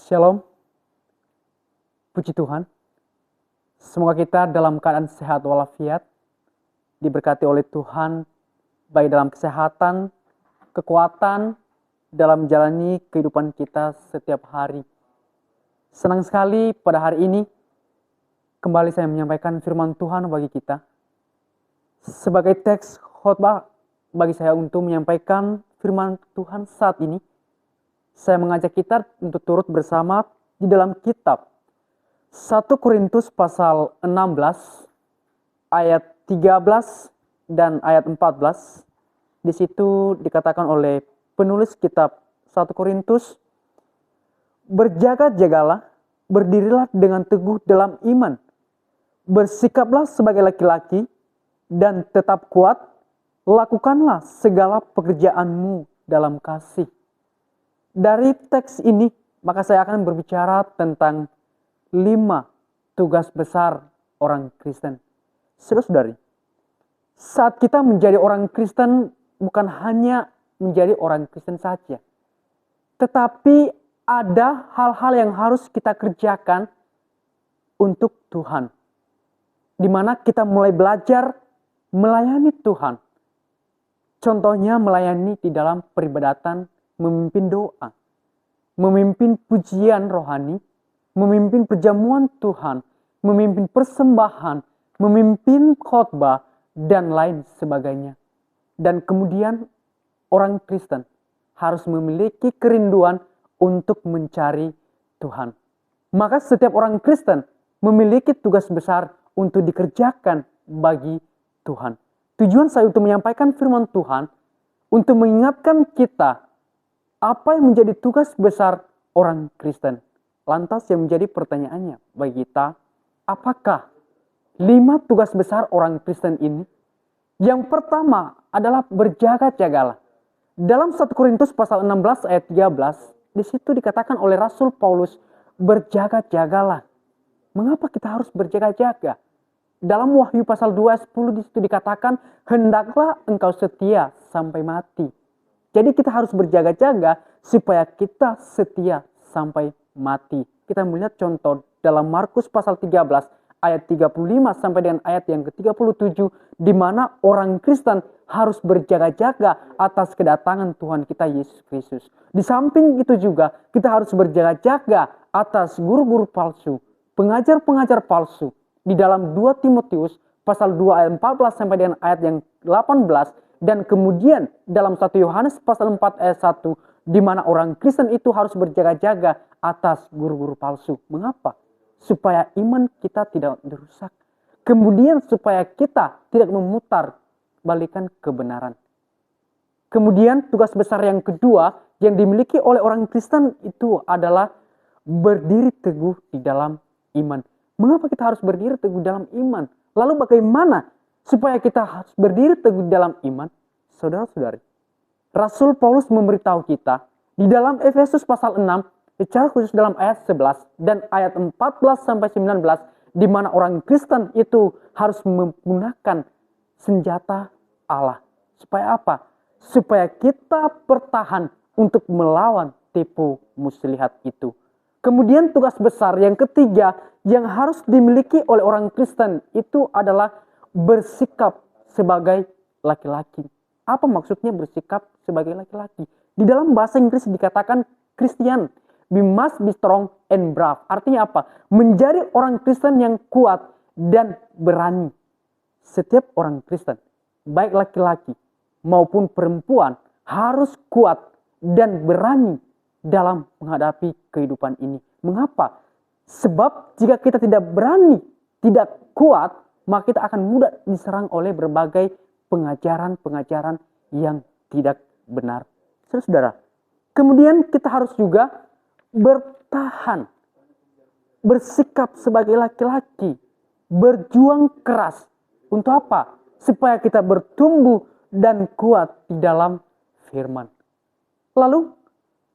Shalom, puji Tuhan. Semoga kita dalam keadaan sehat walafiat, diberkati oleh Tuhan, baik dalam kesehatan, kekuatan, dalam menjalani kehidupan kita setiap hari. Senang sekali pada hari ini, kembali saya menyampaikan firman Tuhan bagi kita. Sebagai teks khotbah bagi saya untuk menyampaikan firman Tuhan saat ini, saya mengajak kita untuk turut bersama di dalam kitab 1 Korintus pasal 16 ayat 13 dan ayat 14. Di situ dikatakan oleh penulis kitab 1 Korintus, "Berjaga-jagalah, berdirilah dengan teguh dalam iman, bersikaplah sebagai laki-laki dan tetap kuat, lakukanlah segala pekerjaanmu dalam kasih." Dari teks ini, maka saya akan berbicara tentang 5 tugas besar orang Kristen. Saudara-saudari, saat kita menjadi orang Kristen, bukan hanya menjadi orang Kristen saja, tetapi ada hal-hal yang harus kita kerjakan untuk Tuhan, di mana kita mulai belajar melayani Tuhan. Contohnya melayani di dalam peribadatan, memimpin doa, memimpin pujian rohani, memimpin perjamuan Tuhan, memimpin persembahan, memimpin khotbah, dan lain sebagainya. Dan kemudian orang Kristen harus memiliki kerinduan untuk mencari Tuhan. Maka setiap orang Kristen memiliki tugas besar untuk dikerjakan bagi Tuhan. Tujuan saya untuk menyampaikan firman Tuhan, untuk mengingatkan kita apa yang menjadi tugas besar orang Kristen. Lantas yang menjadi pertanyaannya bagi kita, apakah 5 tugas besar orang Kristen ini? Yang pertama adalah berjaga-jagalah. Dalam 1 Korintus pasal 16 ayat 13, di situ dikatakan oleh Rasul Paulus, berjaga-jagalah. Mengapa kita harus berjaga-jaga? Dalam Wahyu pasal 2 ayat 10 di situ dikatakan, hendaklah engkau setia sampai mati. Jadi kita harus berjaga-jaga supaya kita setia sampai mati. Kita melihat contoh dalam Markus pasal 13 ayat 35 sampai dengan ayat yang ke-37, di mana orang Kristen harus berjaga-jaga atas kedatangan Tuhan kita Yesus Kristus. Di samping itu juga kita harus berjaga-jaga atas guru-guru palsu, pengajar-pengajar palsu. Di dalam 2 Timotius pasal 2 ayat 14 sampai dengan ayat yang 18, dan kemudian dalam 1 Yohanes pasal 4 ayat 1, di mana orang Kristen itu harus berjaga-jaga atas guru-guru palsu. Mengapa? Supaya iman kita tidak dirusak. Kemudian supaya kita tidak memutar balikan kebenaran. Kemudian tugas besar yang kedua yang dimiliki oleh orang Kristen itu adalah berdiri teguh di dalam iman. Mengapa kita harus berdiri teguh dalam iman? Lalu bagaimana supaya kita harus berdiri teguh dalam iman? Saudara-saudari, Rasul Paulus memberitahu kita di dalam Efesus pasal 6, secara khusus dalam ayat 11 dan ayat 14 sampai 19, di mana orang Kristen itu harus menggunakan senjata Allah. Supaya apa? Supaya kita bertahan untuk melawan tipu muslihat itu. Kemudian tugas besar yang ketiga yang harus dimiliki oleh orang Kristen itu adalah bersikap sebagai laki-laki. Apa maksudnya bersikap sebagai laki-laki? Di dalam bahasa Inggris dikatakan Christian, we must be strong and brave. Artinya apa? Menjadi orang Kristen yang kuat dan berani. Setiap orang Kristen, baik laki-laki maupun perempuan, harus kuat dan berani dalam menghadapi kehidupan ini. Mengapa? Sebab jika kita tidak berani, tidak kuat, maka kita akan mudah diserang oleh berbagai pengajaran-pengajaran yang tidak benar. Saudara, kemudian kita harus juga bertahan, bersikap sebagai laki-laki, berjuang keras. Untuk apa? Supaya kita bertumbuh dan kuat di dalam firman. Lalu,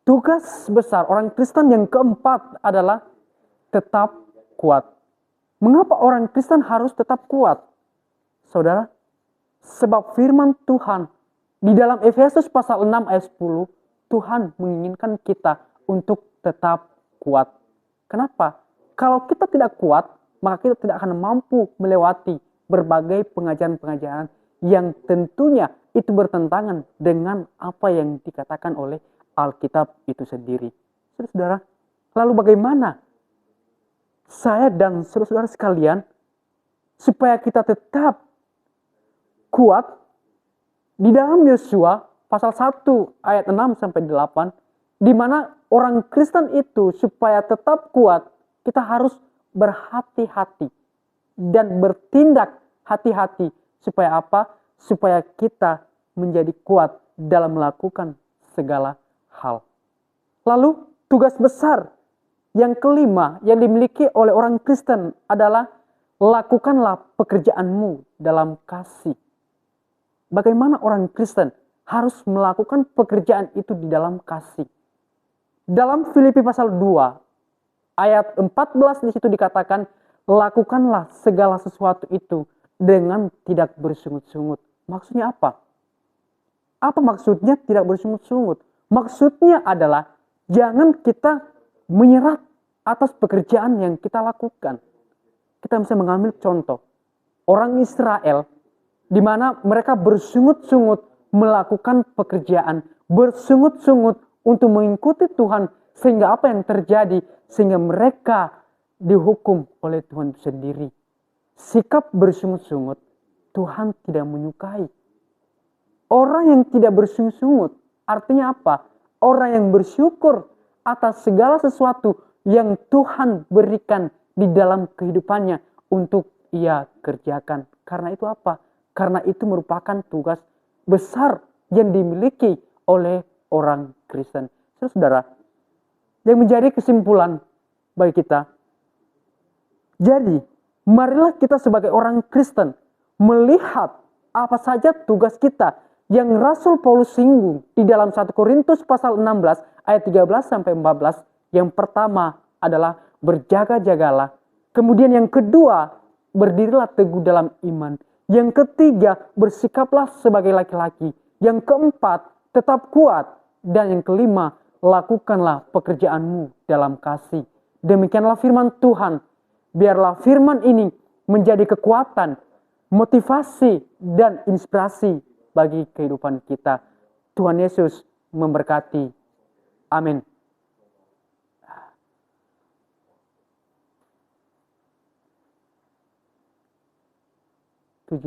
tugas besar orang Kristen yang keempat adalah tetap kuat. Mengapa orang Kristen harus tetap kuat? Saudara, sebab firman Tuhan di dalam Efesus pasal 6 ayat 10, Tuhan menginginkan kita untuk tetap kuat. Kenapa? Kalau kita tidak kuat, maka kita tidak akan mampu melewati berbagai pengajaran-pengajaran yang tentunya itu bertentangan dengan apa yang dikatakan oleh Alkitab itu sendiri. Saudara, lalu bagaimana saya dan saudara-saudara sekalian supaya kita tetap kuat di dalam Yosua pasal 1 ayat 6 sampai 8, di mana orang Kristen itu supaya tetap kuat, kita harus berhati-hati dan bertindak hati-hati. Supaya apa? Supaya kita menjadi kuat dalam melakukan segala hal. Lalu tugas besar yang kelima yang dimiliki oleh orang Kristen adalah lakukanlah pekerjaanmu dalam kasih. Bagaimana orang Kristen harus melakukan pekerjaan itu di dalam kasih? Dalam Filipi pasal 2 ayat 14 di situ dikatakan, lakukanlah segala sesuatu itu dengan tidak bersungut-sungut. Maksudnya apa? Apa maksudnya tidak bersungut-sungut? Maksudnya adalah jangan kita menyerah atas pekerjaan yang kita lakukan. Kita bisa mengambil contoh orang Israel, di mana mereka bersungut-sungut melakukan pekerjaan, bersungut-sungut untuk mengikuti Tuhan, sehingga apa yang terjadi? Sehingga mereka dihukum oleh Tuhan sendiri. Sikap bersungut-sungut Tuhan tidak menyukai. Orang yang tidak bersungut-sungut artinya apa? Orang yang bersyukur atas segala sesuatu yang Tuhan berikan di dalam kehidupannya untuk ia kerjakan. Karena itu apa? Karena itu merupakan tugas besar yang dimiliki oleh orang Kristen. Saudara, yang menjadi kesimpulan bagi kita, jadi marilah kita sebagai orang Kristen melihat apa saja tugas kita yang Rasul Paulus singgung di dalam 1 Korintus pasal 16 ayat 13 sampai 14. Yang pertama adalah berjaga-jagalah. Kemudian yang kedua, berdirilah teguh dalam iman. Yang ketiga, bersikaplah sebagai laki-laki. Yang keempat, tetap kuat. Dan yang kelima, lakukanlah pekerjaanmu dalam kasih. Demikianlah firman Tuhan. Biarlah firman ini menjadi kekuatan, motivasi, dan inspirasi bagi kehidupan kita. Tuhan Yesus memberkati. Amin. 7